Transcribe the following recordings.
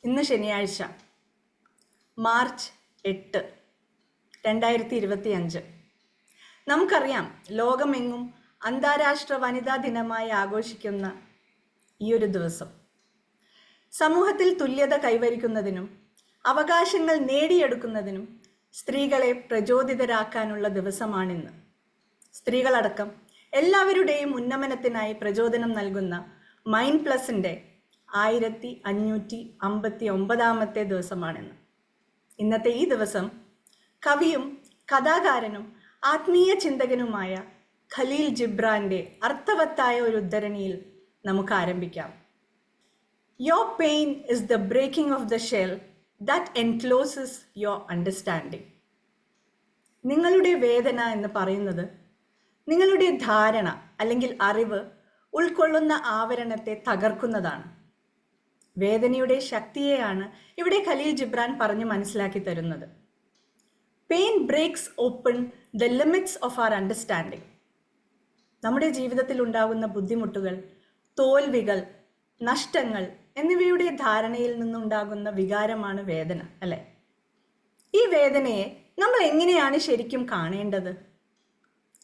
ഇന്ന് ശനിയാഴ്ച മാർച്ച് 8, 2025. നമുക്കറിയാം, ലോകമെങ്ങും അന്താരാഷ്ട്ര വനിതാ ദിനമായി ആഘോഷിക്കുന്ന ഈ ഒരു ദിവസം സമൂഹത്തിൽ തുല്യത കൈവരിക്കുന്നതിനും അവകാശങ്ങൾ നേടിയെടുക്കുന്നതിനും സ്ത്രീകളെ പ്രചോദിതരാക്കാനുള്ള ദിവസമാണിന്ന്. സ്ത്രീകളടക്കം എല്ലാവരുടെയും ഉന്നമനത്തിനായി പ്രചോദനം നൽകുന്ന മൈൻഡ് പ്ലസിൻ്റെ 1559 ദിവസമാണിന്ന്. ഇന്നത്തെ ഈ ദിവസം കവിയും കഥാകാരനും ആത്മീയ ചിന്തകനുമായ ഖലീൽ ജിബ്രാന്റെ അർത്ഥവത്തായ ഒരു ഉദ്ധരണിയിൽ നമുക്ക് ആരംഭിക്കാം. Your pain is the breaking of the shell that encloses your understanding. നിങ്ങളുടെ വേദന എന്ന് പറയുന്നത് നിങ്ങളുടെ ധാരണ അല്ലെങ്കിൽ അറിവ് ഉൾക്കൊള്ളുന്ന ആവരണത്തെ തകർക്കുന്നതാണ്. വേദനയുടെ ശക്തിയെയാണ് ഇവിടെ ഖലീൽ ജിബ്രാൻ പറഞ്ഞു മനസ്സിലാക്കി തരുന്നത്. Pain breaks open the limits of our understanding. നമ്മുടെ ജീവിതത്തിൽ ഉണ്ടാകുന്ന ബുദ്ധിമുട്ടുകൾ, തോൽവികൾ, നഷ്ടങ്ങൾ എന്നിവയുടെ ധാരണയിൽ നിന്നുണ്ടാകുന്ന വികാരമാണ് വേദന, അല്ലേ? ഈ വേദനയെ നമ്മൾ എങ്ങനെയാണ് ശരിക്കും കാണേണ്ടത്?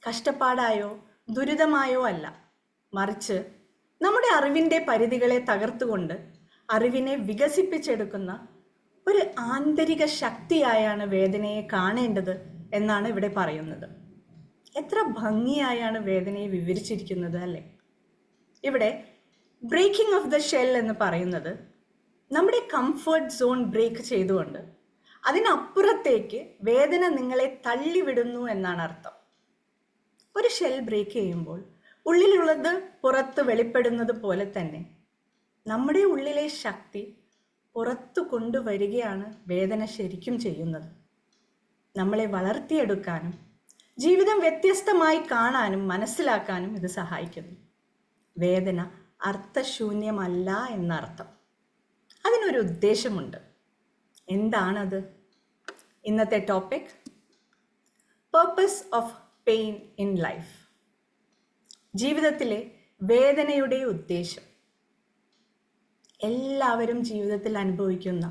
കഷ്ടപ്പാടായോ ദുരിതമായോ അല്ല, മറിച്ച് നമ്മുടെ അറിവിൻ്റെ പരിധികളെ തകർത്തുകൊണ്ട് അറിവിനെ വികസിപ്പിച്ചെടുക്കുന്ന ഒരു ആന്തരിക ശക്തിയായാണ് വേദനയെ കാണേണ്ടത് എന്നാണ് ഇവിടെ പറയുന്നത്. എത്ര ഭംഗിയായാണ് വേദനയെ വിവരിച്ചിരിക്കുന്നത്, അല്ലേ? ഇവിടെ ബ്രേക്കിംഗ് ഓഫ് ദ ഷെൽ എന്ന് പറയുന്നത് നമ്മുടെ കംഫർട്ട് സോൺ ബ്രേക്ക് ചെയ്തുകൊണ്ട് അതിനപ്പുറത്തേക്ക് വേദന നിങ്ങളെ തള്ളിവിടുന്നു എന്നാണ് അർത്ഥം. ഒരു ഷെൽ ബ്രേക്ക് ചെയ്യുമ്പോൾ ഉള്ളിലുള്ളത് പുറത്ത് വെളിപ്പെടുന്നത് പോലെ തന്നെ നമ്മുടെ ഉള്ളിലെ ശക്തി പുറത്തു കൊണ്ടുവരികയാണ് വേദന ശരിക്കും ചെയ്യുന്നത്. നമ്മളെ വളർത്തിയെടുക്കാനും ജീവിതം വ്യത്യസ്തമായി കാണാനും മനസ്സിലാക്കാനും ഇത് സഹായിക്കുന്നു. വേദന അർത്ഥശൂന്യമല്ല എന്നർത്ഥം. അതിനൊരു ഉദ്ദേശമുണ്ട്. എന്താണത്? ഇന്നത്തെ topic purpose of pain in life. ജീവിതത്തിലെ വേദനയുടെ ഉദ്ദേശം. എല്ലാവരും ജീവിതത്തിൽ അനുഭവിക്കുന്ന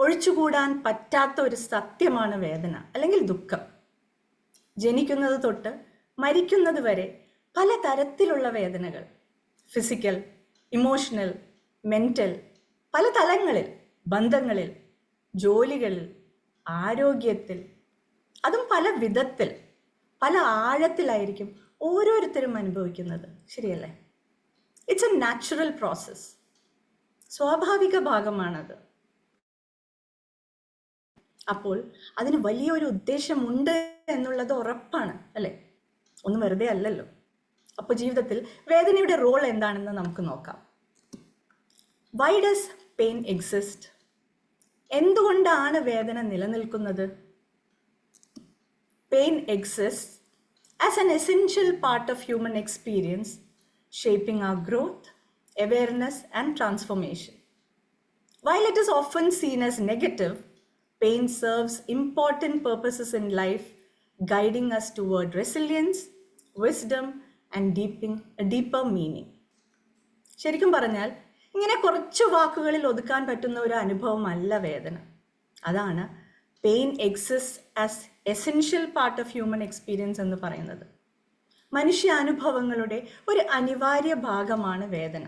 ഒഴിച്ചുകൂടാൻ പറ്റാത്ത ഒരു സത്യമാണ് വേദന അല്ലെങ്കിൽ ദുഃഖം. ജനിക്കുന്നത് തൊട്ട് മരിക്കുന്നത് വരെ പലതരത്തിലുള്ള വേദനകൾ, ഫിസിക്കൽ, ഇമോഷണൽ, മെൻ്റൽ, പല തലങ്ങളിൽ, ബന്ധങ്ങളിൽ, ജോലികളിൽ, ആരോഗ്യത്തിൽ, അതും പല വിധത്തിൽ, പല ആഴത്തിലായിരിക്കും ഓരോരുത്തരും അനുഭവിക്കുന്നത്. ശരിയല്ലേ? It's A natural process. സ്വാഭാവിക ഭാഗമാണത്. അപ്പോൾ അതിന് വലിയൊരു ഉദ്ദേശമുണ്ട് എന്നുള്ളത് ഉറപ്പാണ്, അല്ലേ? ഒന്നും വെറുതെ അല്ലല്ലോ. അപ്പോൾ ജീവിതത്തിൽ വേദനയുടെ റോൾ എന്താണെന്ന് നമുക്ക് നോക്കാം. Why does pain exist? എന്തുകൊണ്ടാണ് വേദന നിലനിൽക്കുന്നത്? Pain exist as an essential part of human experience, shaping our growth, awareness, and transformation. While it is often seen as negative, pain serves important purposes in life, guiding us toward resilience, wisdom, and deeper meaning. ശരിക്കും പറഞ്ഞാൽ ഇങ്ങനെ കുറച്ച് വാക്കുകളിൽ ഒതുക്കാൻ പറ്റുന്ന ഒരു അനുഭവമല്ല വേദന. അതാണ് pain exist as essential part of human experience എന്ന് പറയുന്നത്. മനുഷ്യാനുഭവങ്ങളുടെ ഒരു അനിവാര്യ ഭാഗമാണ് വേദന.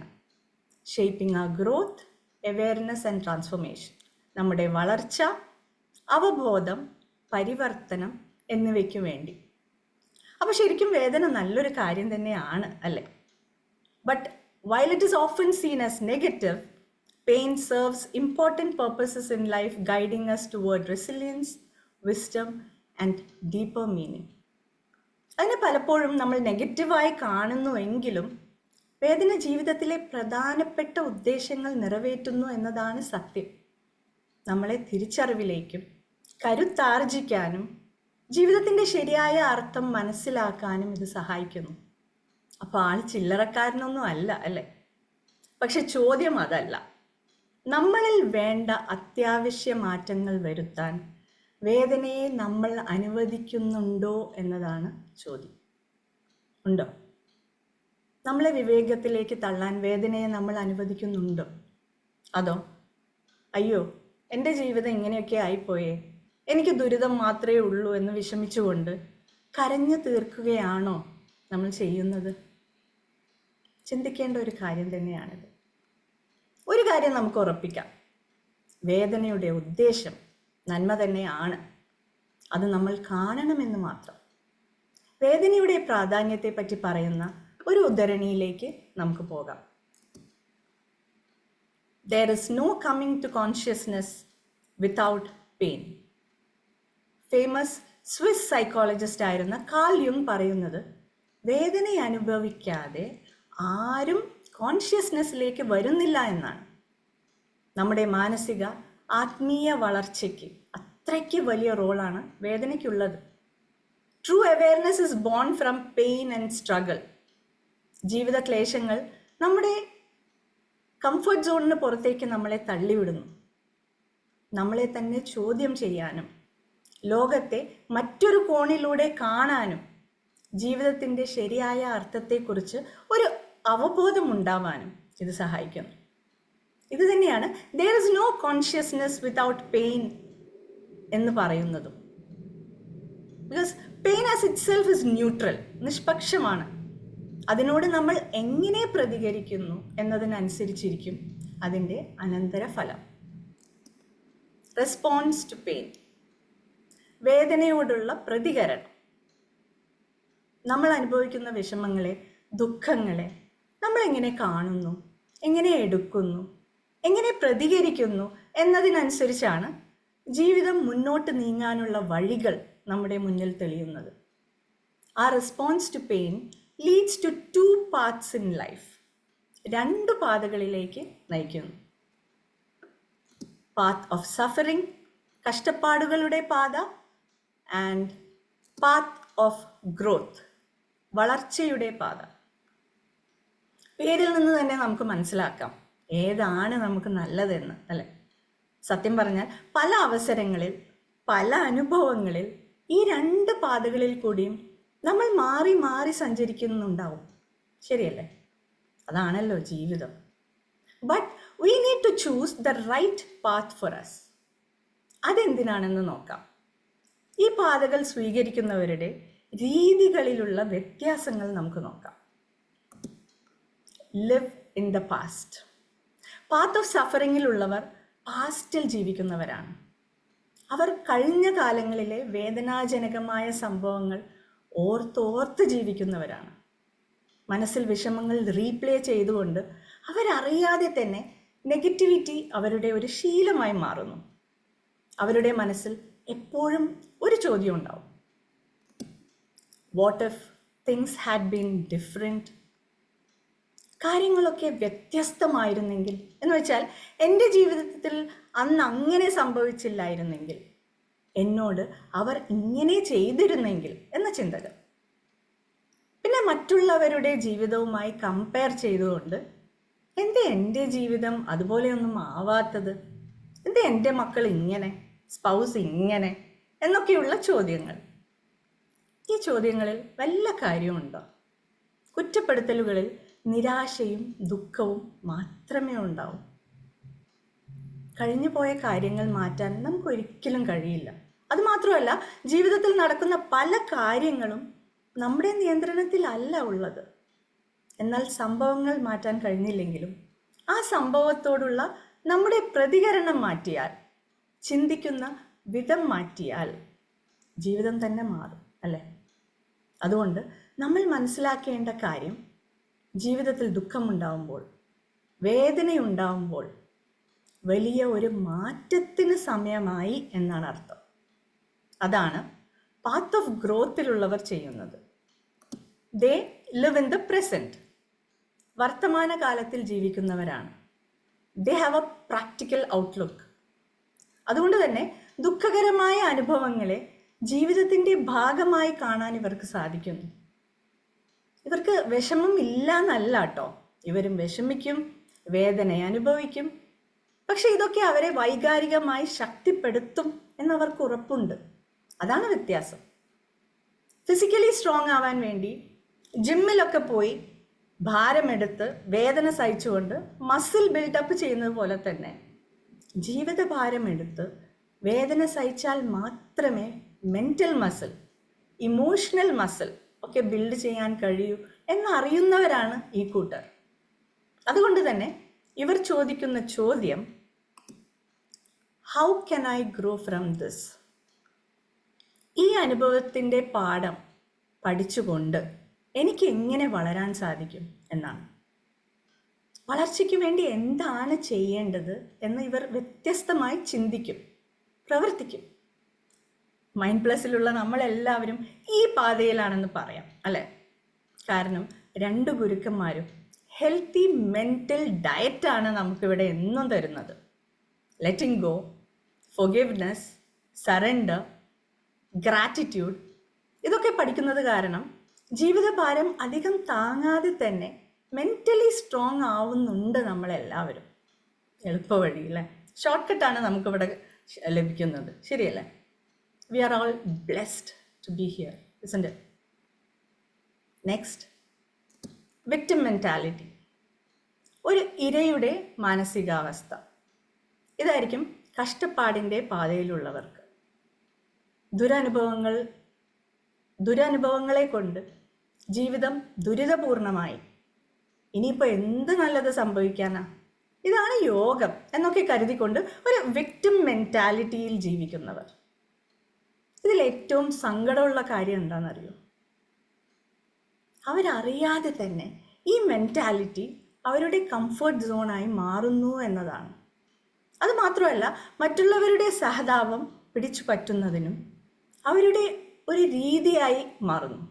Shaping our growth, awareness and transformation. നമ്മുടെ വളർച്ച, അവബോധം, പരിവർത്തനം എന്നിവയ്ക്ക് വേണ്ടി. അപ്പോൾ ശരിക്കും വേദന നല്ലൊരു കാര്യം തന്നെയാണ്, അല്ലേ? But while it is often seen as negative, pain serves important purposes in life, guiding us toward resilience, wisdom, and deeper meaning. അതിനെ പലപ്പോഴും നമ്മൾ നെഗറ്റീവായി കാണുന്നുവെങ്കിലും വേദന ജീവിതത്തിലെ പ്രധാനപ്പെട്ട ഉദ്ദേശങ്ങൾ നിറവേറ്റുന്നു എന്നതാണ് സത്യം. നമ്മളെ തിരിച്ചറിവിലേക്കും കരുത്താർജിക്കാനും ജീവിതത്തിൻ്റെ ശരിയായ അർത്ഥം മനസ്സിലാക്കാനും ഇത് സഹായിക്കുന്നു. അപ്പോൾ ആൾ ചില്ലറക്കാരനൊന്നും അല്ല, അല്ലേ? പക്ഷെ ചോദ്യം അതല്ല. നമ്മളിൽ വേണ്ട അത്യാവശ്യ മാറ്റങ്ങൾ വരുത്താൻ വേദനയെ നമ്മൾ അനുവദിക്കുന്നുണ്ടോ എന്നതാണ് ചോദ്യം. ഉണ്ടോ? നമ്മളെ വിവേകത്തിലേക്ക് തള്ളാൻ വേദനയെ നമ്മൾ അനുവദിക്കുന്നുണ്ടോ? അതോ അയ്യോ, എൻ്റെ ജീവിതം ഇങ്ങനെയൊക്കെ ആയിപ്പോയേ, എനിക്ക് ദുരിതം മാത്രമേ ഉള്ളൂ എന്ന് വിഷമിച്ചുകൊണ്ട് കരഞ്ഞു തീർക്കുകയാണോ നമ്മൾ ചെയ്യുന്നത്? ചിന്തിക്കേണ്ട ഒരു കാര്യം തന്നെയാണിത്. ഒരു കാര്യം നമുക്ക് ഉറപ്പിക്കാം, വേദനയുടെ ഉദ്ദേശം നന്മ തന്നെയാണ്. അത് നമ്മൾ കാണണമെന്ന് മാത്രം. വേദനയുടെ പ്രാധാന്യത്തെ പറ്റി പറയുന്ന ഒരു ഉദ്ധരണിയിലേക്ക് നമുക്ക് പോകാം. There is no coming to consciousness without pain. Famous Swiss psychologist ആയിരുന്ന കാൾ യുങ് പറയുന്നത്, വേദന അനുഭവിക്കാതെ ആരും കോൺഷ്യസ്നെസ്സിലേക്ക് വരുന്നില്ല എന്നാണ്. നമ്മുടെ മാനസിക ആത്മീയ വളർച്ചയ്ക്ക് അത്രയ്ക്ക് വലിയ റോളാണ് വേദനയ്ക്കുള്ളത്. True awareness is born from pain and struggle. ജീവിത ക്ലേശങ്ങൾ നമ്മുടെ കംഫർട്ട് സോണിന് പുറത്തേക്ക് നമ്മളെ തള്ളിവിടുന്നു. നമ്മളെ തന്നെ ചോദ്യം ചെയ്യാനും ലോകത്തെ മറ്റൊരു കോണിലൂടെ കാണാനും ജീവിതത്തിൻ്റെ ശരിയായ അർത്ഥത്തെക്കുറിച്ച് ഒരു അവബോധം ഉണ്ടാവാനും ഇത് സഹായിക്കുന്നു. ഇത് തന്നെയാണ് there is no consciousness without pain എന്ന് പറയുന്നതും. Because pain as itself is neutral, നിഷ്പക്ഷമാണ്. അതിനോട് നമ്മൾ എങ്ങനെ പ്രതികരിക്കുന്നു എന്നതിനനുസരിച്ചിരിക്കും അതിൻ്റെ അനന്തരഫലം. റെസ്പോൺസ് ടു പെയിൻ, വേദനയോടുള്ള പ്രതികരണം. നമ്മൾ അനുഭവിക്കുന്ന വിഷമങ്ങളെ, ദുഃഖങ്ങളെ നമ്മൾ എങ്ങനെ കാണുന്നു, എങ്ങനെ എടുക്കുന്നു, എങ്ങനെ പ്രതികരിക്കുന്നു എന്നതിനനുസരിച്ചാണ് ജീവിതം മുന്നോട്ട് നീങ്ങാനുള്ള വഴികൾ നമ്മുടെ മുന്നിൽ തെളിയുന്നത്. ആ response to pain leads to 2 paths in life. 2 പാതകളിലേക്ക് നയിക്കുന്നു. പാത്ത് ഓഫ് സഫറിങ്, കഷ്ടപ്പാടുകളുടെ പാത, ആൻഡ് പാത്ത് ഓഫ് ഗ്രോത്ത്, വളർച്ചയുടെ പാത. പേരിൽ നിന്ന് തന്നെ നമുക്ക് മനസ്സിലാക്കാം ഏതാണ് നമുക്ക് നല്ലതെന്ന്, അല്ലേ? സത്യം പറഞ്ഞാൽ പല അവസരങ്ങളിൽ, പല അനുഭവങ്ങളിൽ ഈ 2 പാതകളിൽ കൂടിയും നമ്മൾ മാറി മാറി സഞ്ചരിക്കുന്നുണ്ടാവും. ശരിയല്ലേ? അതാണല്ലോ ജീവിതം. But we need to choose the right path for us. അതെന്തിനാണെന്ന് നോക്കാം. ഈ പാതകൾ സ്വീകരിക്കുന്നവരുടെ രീതികളിലുള്ള വ്യത്യാസങ്ങൾ നമുക്ക് നോക്കാം. Live in the past. Path of സഫറിങ്ങിലുള്ളവർ പാസ്റ്റിൽ ജീവിക്കുന്നവരാണ്. അവർ കഴിഞ്ഞ കാലങ്ങളിലെ വേദനാജനകമായ സംഭവങ്ങൾ ഓർത്തോർത്ത് ജീവിക്കുന്നവരാണ്. മനസ്സിൽ വിഷമങ്ങൾ റീപ്ലേ ചെയ്തുകൊണ്ട് അവരറിയാതെ തന്നെ നെഗറ്റിവിറ്റി അവരുടെ ഒരു ശീലമായി മാറുന്നു. അവരുടെ മനസ്സിൽ എപ്പോഴും ഒരു ചോദ്യം ഉണ്ടാവും, what if things had been different? കാര്യങ്ങളൊക്കെ വ്യത്യസ്തമായിരുന്നെങ്കിൽ എന്ന് വെച്ചാൽ, എൻ്റെ ജീവിതത്തിൽ അന്ന് അങ്ങനെ സംഭവിച്ചില്ലായിരുന്നെങ്കിൽ, എന്നോട് അവർ ഇങ്ങനെ ചെയ്തിരുന്നെങ്കിൽ എന്ന ചിന്തകൾ. പിന്നെ മറ്റുള്ളവരുടെ ജീവിതവുമായി കമ്പയർ ചെയ്തുകൊണ്ട്, എന്തേ എൻ്റെ ജീവിതം അതുപോലെയൊന്നും ആവാത്തത്, എന്തേ എൻ്റെ മക്കൾ ഇങ്ങനെ, സ്പൗസ് ഇങ്ങനെ എന്നൊക്കെയുള്ള ചോദ്യങ്ങൾ. ഈ ചോദ്യങ്ങളിൽ വല്ല കാര്യമുണ്ടോ? കുറ്റപ്പെടുത്തലുകളിൽ നിരാശയും ദുഃഖവും മാത്രമേ ഉണ്ടാവൂ. കഴിഞ്ഞു പോയ കാര്യങ്ങൾ മാറ്റാൻ നമുക്ക് ഒരിക്കലും കഴിയില്ല. അതുമാത്രമല്ല, ജീവിതത്തിൽ നടക്കുന്ന പല കാര്യങ്ങളും നമ്മുടെ നിയന്ത്രണത്തിലല്ല ഉള്ളത്. എന്നാൽ സംഭവങ്ങൾ മാറ്റാൻ കഴിഞ്ഞില്ലെങ്കിലും ആ സംഭവത്തോടുള്ള നമ്മുടെ പ്രതികരണം മാറ്റിയാൽ, ചിന്തിക്കുന്ന വിധം മാറ്റിയാൽ ജീവിതം തന്നെ മാറും, അല്ലേ? അതുകൊണ്ട് നമ്മൾ മനസ്സിലാക്കേണ്ട കാര്യം, ജീവിതത്തിൽ ദുഃഖമുണ്ടാവുമ്പോൾ, വേദനയുണ്ടാവുമ്പോൾ വലിയ ഒരു മാറ്റത്തിന് സമയമായി എന്നാണ് അർത്ഥം. അതാണ് പാത്ത് ഓഫ് ഗ്രോത്തിലുള്ളവർ ചെയ്യുന്നത്. They live in the present. വർത്തമാന കാലത്തിൽ ജീവിക്കുന്നവരാണ്. They have A practical outlook. അതുകൊണ്ട് തന്നെ ദുഃഖകരമായ അനുഭവങ്ങളെ ജീവിതത്തിൻ്റെ ഭാഗമായി കാണാൻ ഇവർക്ക് സാധിക്കുന്നു. ഇവർക്ക് വിഷമം ഇല്ല എന്നല്ല കേട്ടോ, ഇവരും വിഷമിക്കും, വേദന അനുഭവിക്കും. പക്ഷെ ഇതൊക്കെ അവരെ വൈകാരികമായി ശക്തിപ്പെടുത്തും എന്നവർക്ക് ഉറപ്പുണ്ട്. അതാണ് വ്യത്യാസം. ഫിസിക്കലി സ്ട്രോങ് ആവാൻ വേണ്ടി ജിമ്മിലൊക്കെ പോയി ഭാരമെടുത്ത് വേദന സഹിച്ചുകൊണ്ട് മസിൽ ബിൽഡപ്പ് ചെയ്യുന്നത് പോലെ തന്നെ ജീവിതഭാരമെടുത്ത് വേദന സഹിച്ചാൽ മാത്രമേ മെൻ്റൽ മസിൽ, ഇമോഷണൽ മസിൽ ഒക്കെ ബിൽഡ് ചെയ്യാൻ കഴിയൂ എന്നറിയുന്നവരാണ് ഈ കൂട്ടർ. അതുകൊണ്ട് തന്നെ ഇവർ ചോദിക്കുന്ന ചോദ്യം, how can I grow from this? ഈ അനുഭവത്തിൻ്റെ പാഠം പഠിച്ചുകൊണ്ട് എനിക്ക് എങ്ങനെ വളരാൻ സാധിക്കും എന്നാണ്. വളർച്ചയ്ക്ക് വേണ്ടി എന്താണ് ചെയ്യേണ്ടത് എന്ന് ഇവർ വ്യത്യസ്തമായി ചിന്തിക്കും, പ്രവർത്തിക്കും. മൈൻഡ് പ്ലസിലുള്ള നമ്മളെല്ലാവരും ഈ പാതയിലാണെന്ന് പറയാം, അല്ലേ? കാരണം 2 ഗുരുക്കന്മാരും ഹെൽത്തി മെൻ്റൽ ഡയറ്റാണ് നമുക്കിവിടെ എന്നും തരുന്നത്. Letting go, forgiveness, surrender, gratitude ഇതൊക്കെ പഠിക്കുന്നത് കാരണം ജീവിതഭാരം അധികം താങ്ങാതെ തന്നെ മെൻ്റലി സ്ട്രോങ് ആവുന്നുണ്ട് നമ്മളെല്ലാവരും. എളുപ്പ വഴി അല്ലേ? ഷോർട്ട് കട്ടാണ് നമുക്കിവിടെ ലഭിക്കുന്നത്, ശരിയല്ലേ? We are all blessed to be here, isn't it? Next, victim mentality. ഒരു ഇരയുടെ മാനസികാവസ്ഥ. ഇതായിരിക്കും കഷ്ടപ്പാടിൻ്റെ പാതയിലുള്ളവർക്ക്. ദുരനുഭവങ്ങളെ കൊണ്ട് ജീവിതം ദുരിതപൂർണമായി, ഇനിയിപ്പോൾ എന്ത് നല്ലത് സംഭവിക്കാനാ, ഇതാണ് യോഗം എന്നൊക്കെ കരുതിക്കൊണ്ട് ഒരു വിക്ടിം മെൻറ്റാലിറ്റിയിൽ ജീവിക്കുന്നവർ. ഇതിൽ ഏറ്റവും സങ്കടമുള്ള കാര്യം എന്താണെന്നറിയോ? അവരറിയാതെ തന്നെ ഈ മെൻറ്റാലിറ്റി അവരുടെ കംഫർട്ട് സോണായി മാറുന്നു എന്നതാണ്. അതുമാത്രമല്ല, മറ്റുള്ളവരുടെ സഹതാപം പിടിച്ചു പറ്റുന്നതിനും അവരുടെ ഒരു രീതിയായി മാറുന്നു.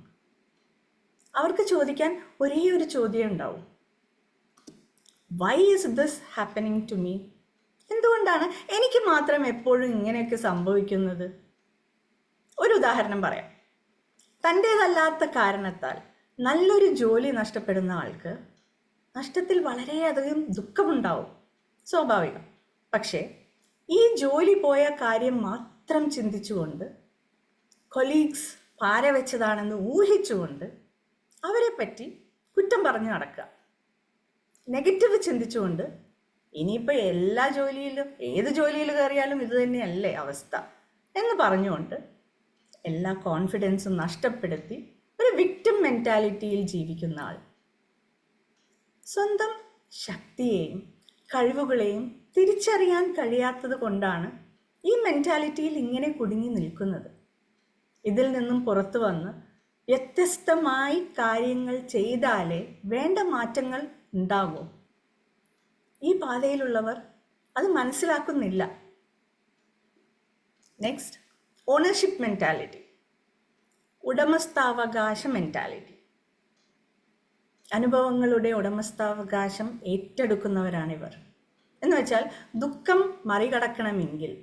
അവർക്ക് ചോദിക്കാൻ ഒരേ ഒരു ചോദ്യം ഉണ്ടാവും, why is this happening to me? എന്തുകൊണ്ടാണ് എനിക്ക് മാത്രം എപ്പോഴും ഇങ്ങനെയൊക്കെ സംഭവിക്കുന്നത്? ഒരു ഉദാഹരണം പറയാം. തൻ്റേതല്ലാത്ത കാരണത്താൽ നല്ലൊരു ജോലി നഷ്ടപ്പെടുന്ന ആൾക്ക് നഷ്ടത്തിൽ വളരെയധികം ദുഃഖമുണ്ടാവും, സ്വാഭാവികം. പക്ഷേ ഈ ജോലി പോയ കാര്യം മാത്രം ചിന്തിച്ചുകൊണ്ട്, കൊളീഗ്സ് പാര വെച്ചതാണെന്ന് ഊഹിച്ചുകൊണ്ട് അവരെ പറ്റി കുറ്റം പറഞ്ഞു നടക്കുക, നെഗറ്റീവ് ചിന്തിച്ചുകൊണ്ട് ഇനിയിപ്പോൾ ഏത് ജോലിയിൽ കയറിയാലും ഇത് തന്നെയല്ലേ അവസ്ഥ എന്ന് പറഞ്ഞുകൊണ്ട് എല്ലാ കോൺഫിഡൻസും നഷ്ടപ്പെടുത്തി ഒരു വിക്ടിം മെൻറ്റാലിറ്റിയിൽ ജീവിക്കുന്ന ആൾ സ്വന്തം ശക്തിയെയും കഴിവുകളെയും തിരിച്ചറിയാൻ കഴിയാത്തത് കൊണ്ടാണ് ഈ മെൻറ്റാലിറ്റിയിൽ ഇങ്ങനെ കുടുങ്ങി നിൽക്കുന്നത്. ഇതിൽ നിന്നും പുറത്തു വന്ന് വ്യത്യസ്തമായി കാര്യങ്ങൾ ചെയ്താലേ വേണ്ട മാറ്റങ്ങൾ ഉണ്ടാകൂ. ഈ പാതയിലുള്ളവർ അത് മനസ്സിലാക്കുന്നില്ല. നെക്സ്റ്റ്, ഓണർഷിപ്പ് മെൻറ്റാലിറ്റി, ഉടമസ്ഥാവകാശ മെൻറ്റാലിറ്റി. അനുഭവങ്ങളുടെ ഉടമസ്ഥാവകാശം ഏറ്റെടുക്കുന്നവരാണിവർ. എന്ന് വെച്ചാൽ ദുഃഖം മറികടക്കണമെങ്കിൽ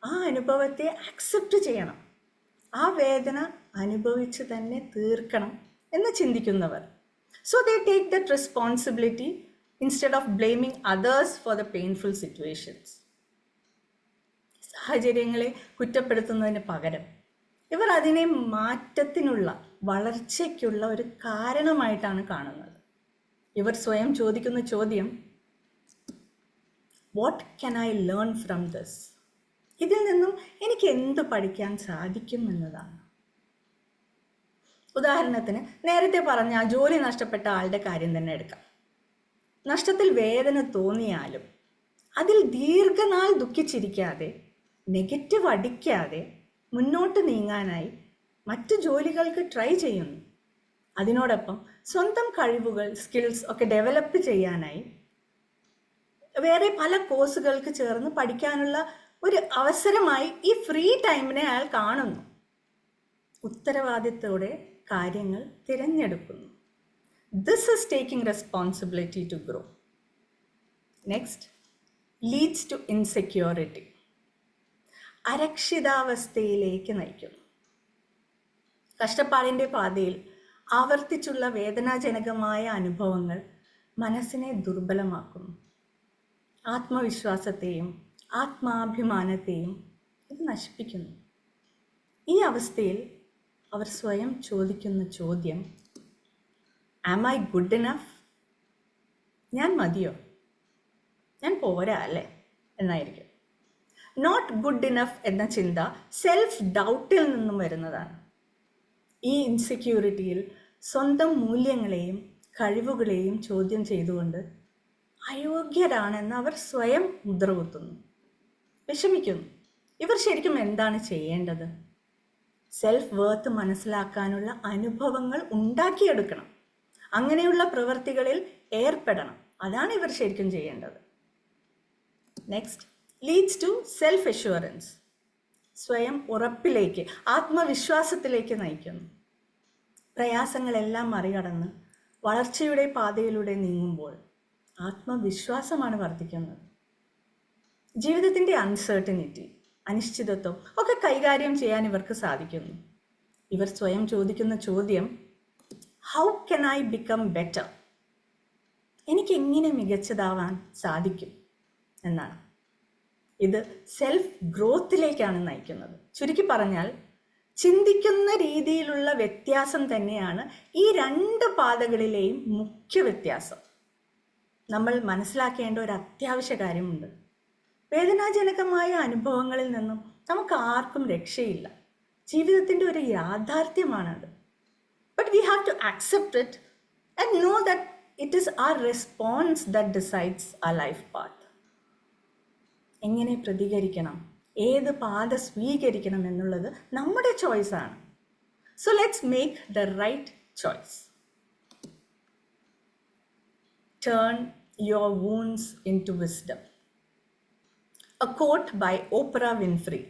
ആ അനുഭവത്തെ ആക്സെപ്റ്റ് ചെയ്യണം, ആ വേദന അനുഭവിച്ച് തന്നെ തീർക്കണം എന്ന് ചിന്തിക്കുന്നവർ. So they take that responsibility instead of blaming others for the painful situations. സാഹചര്യങ്ങളെ കുറ്റപ്പെടുത്തുന്നതിന് പകരം ഇവർ അതിനെ മാറ്റത്തിനുള്ള, വളർച്ചയ്ക്കുള്ള ഒരു കാരണമായിട്ടാണ് കാണുന്നത്. ഇവർ സ്വയം ചോദിക്കുന്ന ചോദ്യം, what can I learn from this? ഇതിൽ നിന്നും എനിക്ക് എന്ത് പഠിക്കാൻ സാധിക്കും എന്നതാണ്. ഉദാഹരണത്തിന് നേരത്തെ പറഞ്ഞ ആ ജോലി നഷ്ടപ്പെട്ട ആളുടെ കാര്യം തന്നെ എടുക്കാം. നഷ്ടത്തിൽ വേദന തോന്നിയാലും അതിൽ ദീർഘനാൾ ദുഃഖിച്ചിരിക്കാതെ, നെഗറ്റീവ് അടിക്കാതെ മുന്നോട്ട് നീങ്ങാനായി മറ്റു ജോലികൾക്ക് ട്രൈ ചെയ്യുന്നു. അതിനോടൊപ്പം സ്വന്തം കഴിവുകൾ, സ്കിൽസ് ഒക്കെ ഡെവലപ്പ് ചെയ്യാനായി വേറെ പല കോഴ്സുകൾക്ക് ചേർന്ന് പഠിക്കാനുള്ള ഒരു അവസരമായി ഈ ഫ്രീ ടൈമിനെ അയാൾ കാണുന്നു. ഉത്തരവാദിത്തത്തോടെ കാര്യങ്ങൾ തിരഞ്ഞെടുക്കുന്നു. This is taking responsibility to grow. Next, leads to insecurity, അരക്ഷിതാവസ്ഥയിലേക്ക് നയിക്കുന്നു. കഷ്ടപ്പാടിൻ്റെ പാതയിൽ ആവർത്തിച്ചുള്ള വേദനാജനകമായ അനുഭവങ്ങൾ മനസ്സിനെ ദുർബലമാക്കുന്നു. ആത്മവിശ്വാസത്തെയും ആത്മാഭിമാനത്തെയും ഇത് നശിപ്പിക്കുന്നു. ഈ അവസ്ഥയിൽ അവർ സ്വയം ചോദിക്കുന്ന ചോദ്യം, ആം ഐ ഗുഡ് ഇനഫ്? ഞാൻ മതിയോ? ഞാൻ പോരാ അല്ലേ എന്നായിരിക്കും. നോട്ട് ഗുഡ് ഇനഫ് എന്ന ചിന്ത സെൽഫ് ഡൗട്ടിൽ നിന്നും വരുന്നതാണ്. ഈ ഇൻസെക്യൂരിറ്റിയിൽ സ്വന്തം മൂല്യങ്ങളെയും കഴിവുകളെയും ചോദ്യം ചെയ്തുകൊണ്ട് അയോഗ്യരാണെന്ന് അവർ സ്വയം മുദ്രകുത്തുന്നു, വിഷമിക്കുന്നു. ഇവർ ശരിക്കും എന്താണ് ചെയ്യേണ്ടത്? സെൽഫ് വേർത്ത് മനസ്സിലാക്കാനുള്ള അനുഭവങ്ങൾ ഉണ്ടാക്കിയെടുക്കണം. അങ്ങനെയുള്ള പ്രവൃത്തികളിൽ ഏർപ്പെടണം. അതാണ് ഇവർ ശരിക്കും ചെയ്യേണ്ടത്. Next, leads to self assurance. സ്വയം ഉറപ്പിലേക്ക്, ആത്മവിശ്വാസത്തിലേക്ക് നയിക്കുന്നു. പ്രയാസങ്ങളെല്ലാം മറികടന്ന് വളർച്ചയുടെ പാതയിലൂടെ നീങ്ങുമ്പോൾ ആത്മവിശ്വാസമാണ് വർദ്ധിക്കുന്നത്. ജീവിതത്തിൻ്റെ അൺസർട്ടനിറ്റി, അനിശ്ചിതത്വം ഒക്കെ കൈകാര്യം ചെയ്യാൻ ഇവർക്ക് സാധിക്കുന്നു. ഇവർ സ്വയം ചോദിക്കുന്ന ചോദ്യം, how can I become better? എനിക്കെങ്ങനെ മികച്ചതാവാൻ സാധിക്കും എന്നാണ്. ഇത് സെൽഫ് ഗ്രോത്തിലേക്കാണ് നയിക്കുന്നത്. ചുരുക്കി പറഞ്ഞാൽ, ചിന്തിക്കുന്ന രീതിയിലുള്ള വ്യത്യാസം തന്നെയാണ് ഈ രണ്ട് പാതകളിലെയും മുഖ്യ വ്യത്യാസം. നമ്മൾ മനസ്സിലാക്കേണ്ട ഒരു അത്യാവശ്യ കാര്യമുണ്ട്. വേദനാജനകമായ അനുഭവങ്ങളിൽ നിന്നും നമുക്ക് ആർക്കും രക്ഷയില്ല. ജീവിതത്തിൻ്റെ ഒരു യാഥാർത്ഥ്യമാണത്. But we have to accept it and know that it is our response that decides our life path. എങ്ങനെ പ്രതികരിക്കണം, ഏത് പാത സ്വീകരിക്കണം എന്നുള്ളത് നമ്മുടെ ചോയ്സാണ്. So let's make the right choice. Turn your wounds into wisdom. A quote by Oprah Winfrey,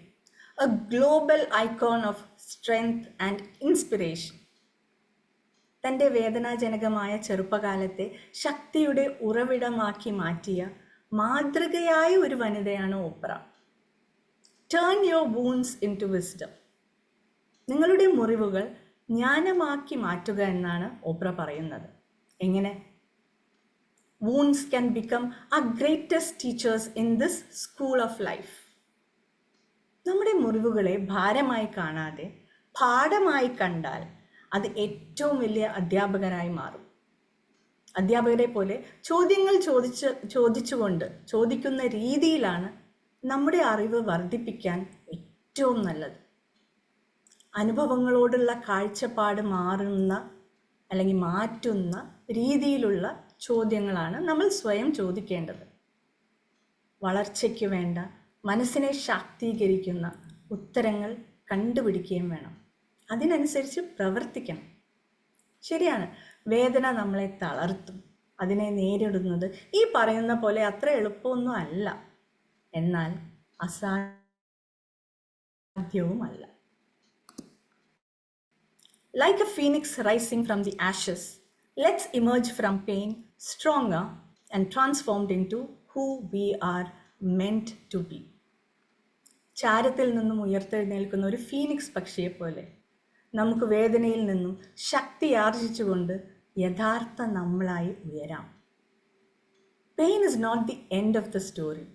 a global icon of strength and inspiration. തൻ്റെ വേദനാജനകമായ ചെറുപ്പകാലത്തെ ശക്തിയുടെ ഉറവിടമാക്കി മാറ്റിയ മാതൃകയായ ഒരു വനിതയാണ് opera. Turn your wounds into wisdom. നിങ്ങളുടെ മുറിവുകൾ ജ്ഞാനമാക്കി മാറ്റുക എന്നാണ് ഓപ്ര പറയുന്നത്. എങ്ങനെ? Wounds can become our greatest teachers in this school of life. നമ്മുടെ മുറിവുകളെ ഭാരമായി കാണാതെ പാഠമായി കണ്ടാൽ അത് ഏറ്റവും വലിയ അധ്യാപകരായി മാറും. അധ്യാപകരെ പോലെ ചോദ്യങ്ങൾ ചോദിച്ചുകൊണ്ട് ചോദിക്കുന്ന രീതിയിലാണ് നമ്മുടെ അറിവ് വർദ്ധിപ്പിക്കാൻ ഏറ്റവും നല്ലത്. അനുഭവങ്ങളോടുള്ള കാഴ്ചപ്പാട് മാറ്റുന്ന രീതിയിലുള്ള ചോദ്യങ്ങളാണ് നമ്മൾ സ്വയം ചോദിക്കേണ്ടത്. വളർച്ചയ്ക്ക് വേണ്ട, മനസ്സിനെ ശാക്തീകരിക്കുന്ന ഉത്തരങ്ങൾ കണ്ടുപിടിക്കുകയും വേണം. അതിനനുസരിച്ച് പ്രവർത്തിക്കണം. ശരിയാണ്, വേദന നമ്മളെ തളർത്തും. അതിനെ നേരിടുന്നത് ഈ പറയുന്ന പോലെ അത്ര എളുപ്പമൊന്നും അല്ല, എന്നാൽ അസാധ്യവുമല്ല. Like a phoenix rising from the ashes, let's emerge from pain stronger and transformed into who we are meant to be. ചാരത്തിൽ നിന്നും ഉയർത്തെഴുന്നേൽക്കുന്ന ഒരു ഫീനിക്സ് പക്ഷിയെ പോലെ നമുക്ക് വേദനയിൽ നിന്നും ശക്തി ആർജിച്ചുകൊണ്ട് യഥാർത്ഥ നമ്മളായി ഉയരാം. Pain is not the end of the story.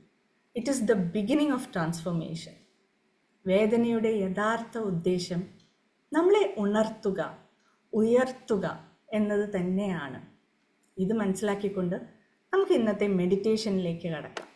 It is the beginning of transformation. വേദനയുടെ യഥാർത്ഥ ഉദ്ദേശം നമ്മളെ ഉണർത്തുക, ഉയർത്തുക എന്നത് തന്നെയാണ്. ഇത് മനസ്സിലാക്കിക്കൊണ്ട് നമുക്ക് ഇന്നത്തെ മെഡിറ്റേഷനിലേക്ക് കടക്കാം.